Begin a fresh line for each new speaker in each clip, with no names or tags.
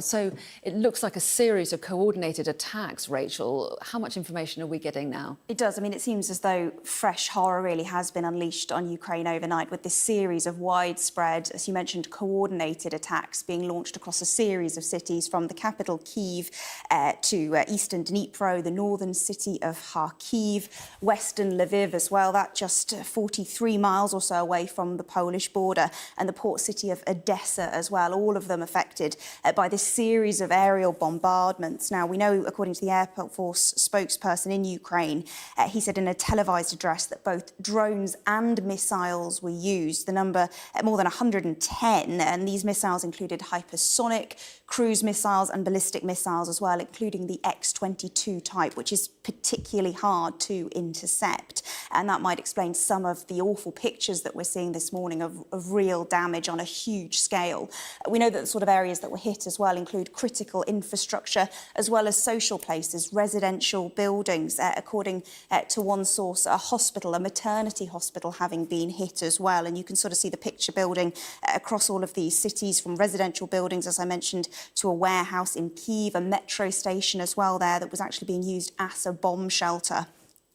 So it looks like a series of coordinated attacks, Rachel. How much information are we getting now?
It does. I mean, it seems as though fresh horror really has been unleashed on Ukraine overnight with this series of widespread, as you mentioned, coordinated attacks being launched across a series of cities from the capital Kyiv to eastern Dnipro, the northern city of Kharkiv, western Lviv as well. That just 43 miles or so away from the Polish border, and the port city of Odessa as well, all of them affected by this series of aerial bombardments. Now, we know, according to the Air Force spokesperson in Ukraine, he said in a televised address that both drones and missiles were used. The number, more than 110, and these missiles included hypersonic, cruise missiles and ballistic missiles as well, including the X-22 type, which is particularly hard to intercept. And that might explain some of the awful pictures that we're seeing this morning of real damage on a huge scale. We know that the sort of areas that were hit as well include critical infrastructure, as well as social places, residential buildings. According to one source, a hospital, a maternity hospital, having been hit as well. And you can sort of see the picture building across all of these cities, from residential buildings, as I mentioned, to a warehouse in Kyiv, a metro station as well there that was actually being used as a bomb shelter.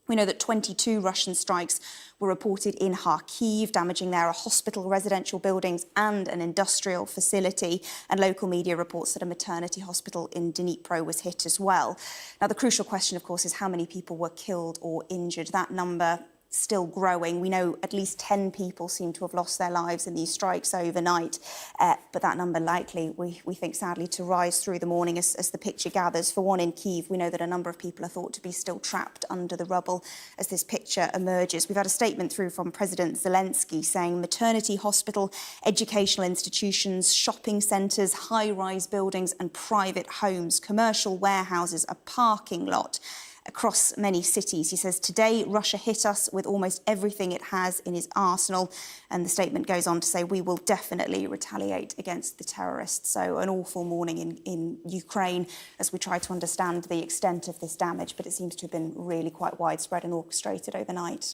We know that 22 Russian strikes were reported in Kharkiv, damaging there a hospital, residential buildings and an industrial facility. And local media reports that a maternity hospital in Dnipro was hit as well. Now, the crucial question, of course, is how many people were killed or injured. That number still growing. We know at least 10 people seem to have lost their lives in these strikes overnight, but that number likely, we think, sadly, to rise through the morning as the picture gathers. For one, in Kyiv, we know that a number of people are thought to be still trapped under the rubble as this picture emerges. We've had a statement through from President Zelensky saying maternity hospital, educational institutions, shopping centres, high-rise buildings and private homes, commercial warehouses, a parking lot across many cities. He says, today, Russia hit us with almost everything it has in its arsenal. And the statement goes on to say, we will definitely retaliate against the terrorists. So an awful morning in Ukraine as we try to understand the extent of this damage, but it seems to have been really quite widespread and orchestrated overnight.